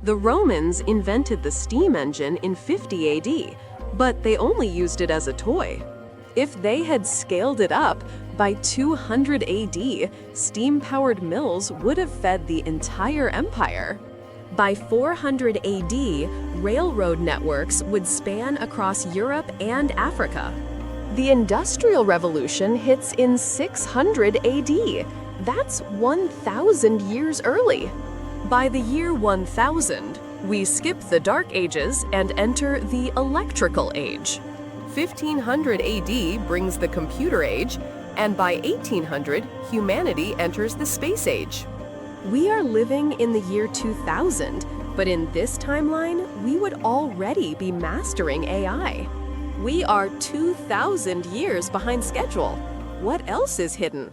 The Romans invented the steam engine in 50 AD, but they only used it as a toy. If they had scaled it up, by 200 AD, steam-powered mills would have fed the entire empire. By 400 AD, railroad networks would span across Europe and Africa. The Industrial Revolution hits in 600 AD. That's 1,000 years early. By the year 1000, we skip the Dark Ages and enter the Electrical Age. 1500 AD brings the Computer Age, and by 1800, humanity enters the Space Age. We are living in the year 2000, but in this timeline, we would already be mastering AI. We are 2,000 years behind schedule. What else is hidden?